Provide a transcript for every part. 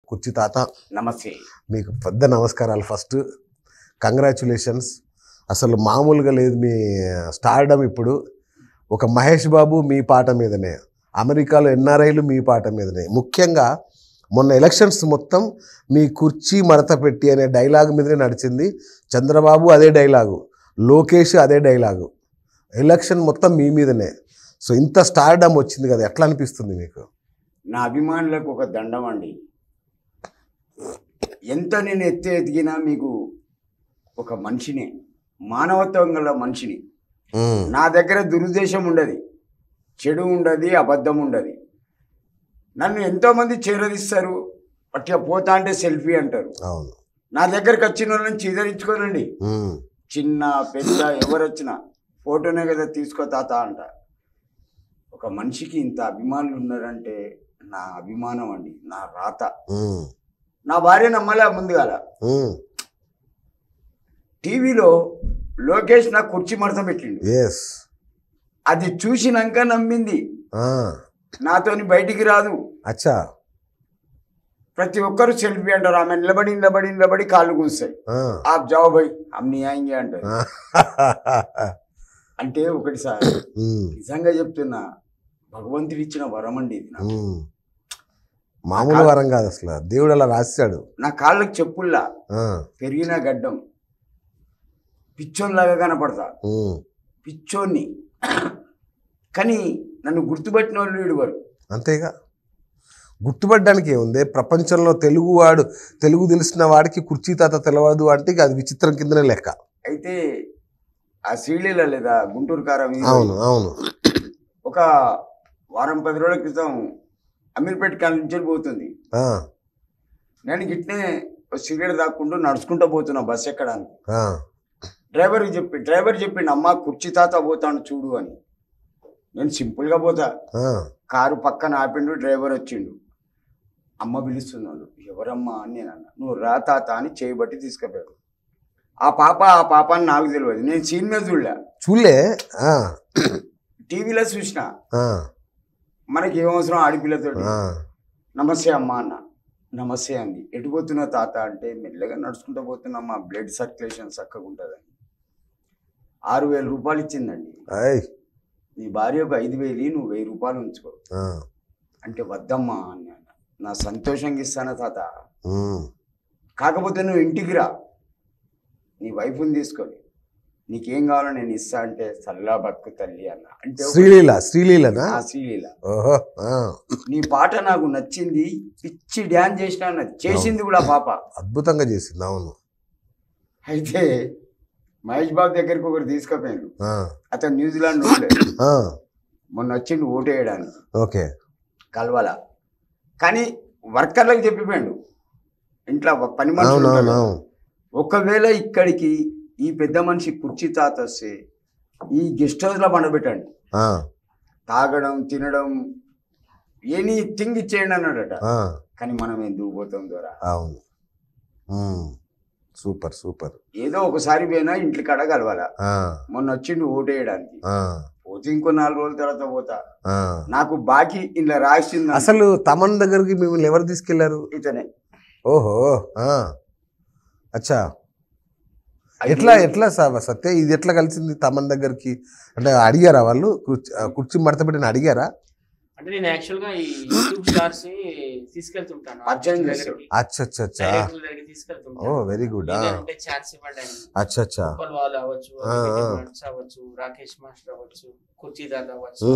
కుర్చీ తాత. నమస్తే. మీకు పెద్ద నమస్కారాలు. First congratulations. అసలు మామూలుగా లేదు మీ స్టార్డమ్. ఇప్పుడు ఒక మహేష్ బాబు మీ పాట మీదనే, అమెరికాలో ఎన్ఆర్ఐలు మీ పాట మీదనే. ముఖ్యంగా మొన్న ఎలక్షన్స్ మొత్తం మీ కుర్చీ మడత పెట్టి అనే డైలాగ్ మీదనే నడిచింది. చంద్రబాబు అదే డైలాగు, లోకేష్ అదే డైలాగు. ఎలక్షన్ మొత్తం మీ మీదనే. సో ఇంత స్టార్డమ్ వచ్చింది కదా, ఎట్లా అనిపిస్తుంది మీకు? నా అభిమానులకు ఒక దండం అండి. ఎంత నేను ఎదిగినా మీకు ఒక మనిషిని, మానవత్వం గల మనిషిని. నా దగ్గర దురుద్దేశం ఉండదు, చెడు ఉండదు, అబద్ధం ఉండదు. నన్ను ఎంతోమంది చేరదీస్తారు, పట్టిగా పోతా అంటే సెల్ఫీ అంటారు. నా దగ్గరకు వచ్చిన వాళ్ళని చీదరించుకోనండి. చిన్న పెద్ద ఎవరు వచ్చినా ఫోటోనే కదా తీసుకో తాత అంట. ఒక మనిషికి ఇంత అభిమానులు ఉన్నారంటే నా అభిమానం అండి, నా రాత. నా భార్య నమ్మలే ముందుగాల. టీవీలో లోకేష్ నా కుర్చీ మడత పెట్టిండు, అది చూసినాక నమ్మింది. నాతోని బయటికి రాదు. అచ్చా, ప్రతి ఒక్కరు సెల్ఫీ అంటారు. ఆమె నిలబడి నిలబడి నిలబడి కాళ్ళు కూస్తాయి. ఆప్ జాओ భాయ్ హమ్ నీ ఆయేంగే అంటారు. అంటే ఒకటి సార్, నిజంగా చెప్తున్నా, భగవంతుడు ఇచ్చిన వరం అండి ఇది. మామూలు వరం కాదు, అసలు దేవుడు అలా రాశాడు. నా కాళ్ళకి చెప్పుల్లా, పెరిగిన గడ్డం, పిచ్చోన్లాగా కనపడతా, పిచ్చోన్ని. కానీ నన్ను గుర్తుపట్టిన వాళ్ళు విడువరు. అంతేగా, గుర్తుపట్టడానికి ఏముంది? ప్రపంచంలో తెలుగువాడు, తెలుగు తెలిసిన వాడికి కుర్చీ తాత తెలవదు అంటే అది విచిత్రం కిందనే లెక్క. అయితే ఆ శ్రీలీల లేదా గుంటూరు కారం, అవును అవును, ఒక వారం 10 రోజుల క్రితం అమీర్పేట కాల నుంచి పోతుంది. నేను గిట్నే సిగరెట్ తాక్కుంటూ నడుచుకుంటూ పోతున్నా బస్ ఎక్కడానికి. డ్రైవర్ చెప్పిండు, అమ్మ కుర్చీ తాత పోతాను చూడు అని. నేను సింపుల్గా పోతా. కారు పక్కన ఆపిండు, డ్రైవర్ వచ్చిండు. అమ్మ పిలుస్తున్నాడు. ఎవరమ్మా అని నేను అన్నా. నువ్వు రా తాత అని చేయబట్టి తీసుకుపోయాడు. ఆ పాప అని నాకు తెలియదు. నేను సీన్ మీద చూడలే, టీవీలో చూసిన. మనకి ఏమవసరం ఆడపిల్లతో. నమస్తే అమ్మ అన్న. నమస్తే అంది. ఎటు పోతున్నా తాత అంటే, మెల్లగా నడుచుకుంటూ పోతున్నా, బ్లడ్ సర్క్యులేషన్ చక్కగా ఉంటుందని. 6,000 రూపాయలు ఇచ్చిందండి. నీ భార్య ఒక 5,000, నువ్వు 1,000 రూపాయలు ఉంచుకో అంటే, వద్దమ్మా అని. నా సంతోషంగా ఇస్తాను తాత, కాకపోతే నువ్వు ఇంటికి రా, నీ వైఫ్ని తీసుకొని, నీకేం కావాలో నేను ఇస్తా అంటే, చల్లా బతుకు తల్లి అన్న. అంటే శ్రీలీల. నీ పాట నాకు నచ్చింది, పిచ్చి డ్యాన్స్ చేసిన చేసింది కూడా పాప అద్భుతంగా చేసింది. అవును. అయితే మహేష్ బాబు దగ్గరికి ఒకరు తీసుకుపోయాడు. అతను న్యూజిలాండ్ మొన్న వచ్చిండు ఓటు వేయడానికి. ఓకే, కలవాల. కానీ వర్కర్లకు చెప్పిపోయాడు, ఇంట్లో పని మనుషులు, ఒకవేళ ఇక్కడికి ఈ పెద్ద మనిషి కుర్చీ తాత వస్తే ఈ గెస్ట్ హౌస్ లో పండబెట్టండి, తాగడం తినడం ఎనీథింగ్ ఇచ్చేయండి అన్నాడట. కానీ మనం ఎందుకు పోతాం ద్వారా. అవును, సూపర్ సూపర్. ఏదో ఒకసారి పోయినా ఇంట్లో కాడ కలవాలా. మొన్న వచ్చిండు ఓటు వేయడానికి. పోతే ఇంకో 4 రోజుల తర్వాత పోతా. నాకు బాకీ ఇలా రాసింది. అసలు తమన్ దగ్గరికి మిమ్మల్ని ఎవరు తీసుకెళ్లారు? ఇతనే. ఓహో, అచ్చా. ఎట్లా సత్య ఇది ఎట్లా కలిసింది తమన్ దగ్గరికి? అంటే అడిగారా వాళ్ళు? కుర్చీ మడత పెట్టిన అడిగారా? అంటే నేను యాక్చువల్ గా ఈ యూట్యూబ్ స్టార్స్ ని తీసుకెళ్తుంటాను. Very good. ఛాన్స్ ఇవ్వండి. వాళ్ళు అవ్వచ్చు, రాకేష్ మాస్టర్ అవ్వచ్చు, కుర్చీ దాదా అవ్వచ్చు.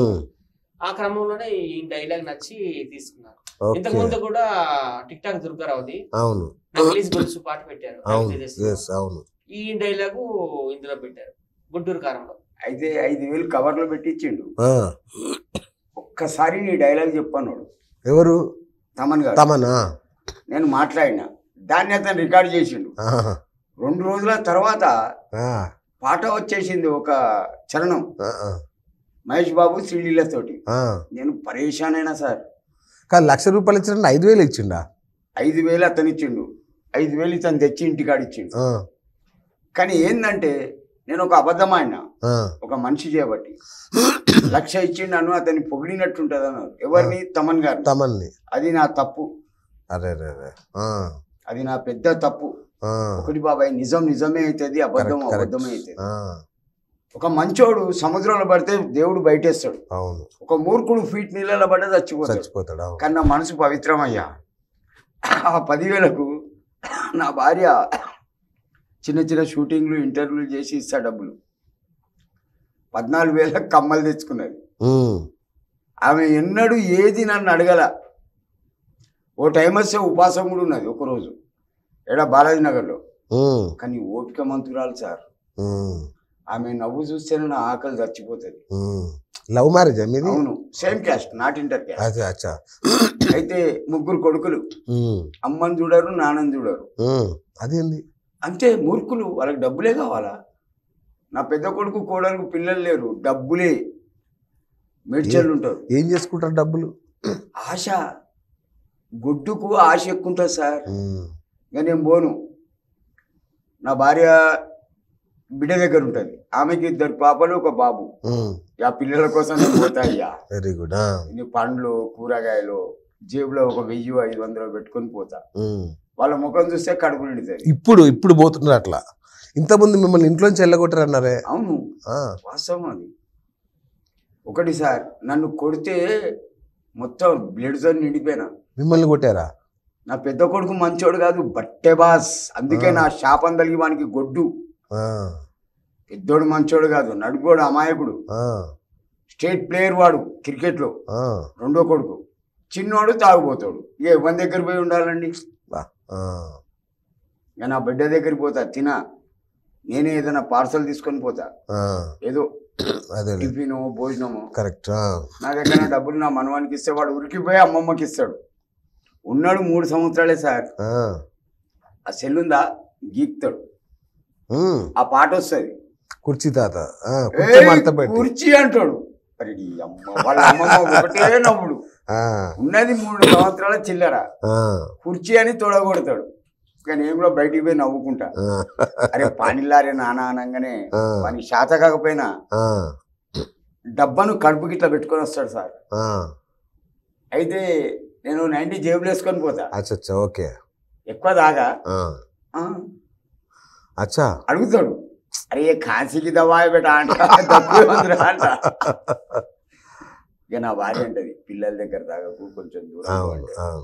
ఆ క్రమంలోనే ఈ డైలాగ్ నచ్చి తీసుకున్నారు. ఇంతకు ముందు కూడా టిక్ టాక్ దుర్గారావుది రిలీజ్ గొలుసు పాట పెట్టారు. ఈ డైలాగు ఇందులో పెట్టారు, గుంటూరు కారంలో. అయితే 5,000 కవర్లో పెట్టి ఇచ్చిండు. ఒక్కసారి నీ డైలాగ్ చెప్పన్నాడు. ఎవరు? తమన్ గారు. తమనా? నేను మాట్లాడినా, దాన్ని అతను రికార్డ్ చేసిండు. 2 రోజుల తర్వాత పాట వచ్చేసింది, ఒక చరణం, మహేష్ బాబు శ్రీలీలతోటి. నేను పరేషాన్ అయినా సార్. కానీ 1,00,000 రూపాయలు ఇచ్చిన 5,000 ఇచ్చిండా? 5,000 అతను ఇచ్చిండు, 5,000 ఇతను తెచ్చి ఇంటికాడ ఇచ్చిండు. కానీ ఏంటంటే నేను ఒక అబద్ధమాడినా, ఒక మనిషి చేయబట్టి 1,00,000 ఇచ్చిండు. నన్ను అతన్ని పొగిడినట్టుంటది అన్నారు. ఎవరిని? తమన్ గారు. తమన్ని. అది నా తప్పు. అరే అరే అరే. ఆ, అది నా పెద్ద తప్పు. ఆ, ఒకటి బాబాయ్, నిజమే అవుతుంది, అబద్ధం Correct, correct. అబద్ధమే అవుతుంది. ఆ, ఒక మంచోడు సముద్రంలో పడితే దేవుడు బయటేస్తాడు, అవును ఒక మూర్ఖుడు ఫీట్ నీళ్ళలో పడితే చచ్చిపోతాడు. చచ్చిపోతాడు. అవును. కానీ నా మనసు పవిత్రమయ్యా. ఆ 10,000కు నా భార్య చిన్న చిన్న షూటింగ్లు ఇంటర్వ్యూలు చేసి ఇస్తా డబ్బులు. 14,000 కమ్మలు తెచ్చుకున్నది. ఉమ్, ఆమె ఎన్నడూ ఏది నన్ను అడగల. ఓ టైం వస్తే ఉపాసం కూడా ఉన్నది ఒకరోజు బాలాజీ నగర్లో. ఉమ్, కానీ ఓపిక మంతురాలు సార్. ఉమ్, ఆమె నవ్వు చూస్తేనే నా ఆకలి చచ్చిపోతుంది. ఉమ్. లవ్ మ్యారేజ్ మీది? అవును, same caste, not inter caste. అచ్చా అచ్చా. అయితే 3 కొడుకులు, ఉమ్, అమ్మని చూడరు, నాన్నని చూడరు. ఉమ్. అదేంది? అంతే, మూర్ఖులు, వాళ్ళకి డబ్బులే కావాలా. నా పెద్ద కొడుకు కోడలకు పిల్లలు లేరు, డబ్బులే మెడ్చర్లు ఉంటారు. ఏం చేసుకుంటారు డబ్బులు? ఆశ, గుడ్డుకు ఆశ ఎక్కువ ఉంటుంది సార్. ఉమ్, ఇక నేను పోను. నా భార్య బిడ్డ దగ్గర ఉంటుంది, ఆమెకి 2 పాపలు 1 బాబు. ఉమ్. ఆ పిల్లల కోసం నేను పోతాయ్యా. Very good. ఇన్ని పండ్లు కూరగాయలు జేబులో 1,000-500 పెట్టుకొని పోతా. ఉమ్. వాళ్ళ ముఖం చూస్తే కడుపు నిండుతుంది. ఇప్పుడు పోతున్నారు అట్లా. ఇంతకుముందు మిమ్మల్ని ఇంట్లోంచి వెళ్ళగొట్టారు అన్నారే? అవును, ఆ, వాస్తవం అది. ఒకటి సార్, నన్ను కొడితే మొత్తం బ్లడ్తో నిండిపోయినా. మిమ్మల్ని కొట్టారా? నా పెద్ద కొడుకు మంచోడు కాదు, బట్టే బాస్. అందుకే నా శాపం తగిలి వానికి గొడ్డు. ఆ, పెద్దోడు మంచోడు కాదు, నడుగోడు అమాయకుడు, ఆ, స్టేట్ ప్లేయర్ వాడు క్రికెట్లో. ఆ. రెండో కొడుకు చిన్నోడు తాగుపోతాడు. ఇక ఎవరి దగ్గర పోయి ఉండాలండి? బా. ఆ, ఇక నా బిడ్డ దగ్గరికి పోతా, నేనే ఏదైనా పార్సల్ తీసుకొని పోతా, ఆ. ఏదో అదే టిఫినో భోజనమో. కరెక్ట్. నా దగ్గర డబ్బులు నా మనవానికి ఇస్తే వాడు ఉరికిపోయి అమ్మమ్మకి ఇస్తాడు. ఉన్నాడు 3 సంవత్సరాలే సార్. ఆ సెల్లుందా గీక్తాడు, ఆ పాట వస్తుంది, కుర్చీ తాత. కుర్చీ అంటాడు. మరి ఈ అమ్మ వాళ్ళ అమ్మమ్మ ఒకటే నవ్వుడు. ఉన్నది 3 సంవత్సరాల చిల్లర, కుర్చీ అని తొడగొడతాడు. ఇక నేను కూడా బయటికి పోయి నవ్వుకుంటా. అరే పానిల్లారే నానా అనగానే వానికి శాత కాకపోయినా డబ్బాను కడుపుకి ఇట్లా పెట్టుకొని వస్తాడు సార్. అయితే నేను 90 జేబులు వేసుకొని పోతా. ఓకే. ఎక్కువ దాగా అచ్చా అడుగుతాడు, అరే కాశీకి దవాయి బెట అంట, అంట. ఇక నా భార్య అంటది, పిల్లల దగ్గర తాగకు, కొంచెం దూరం.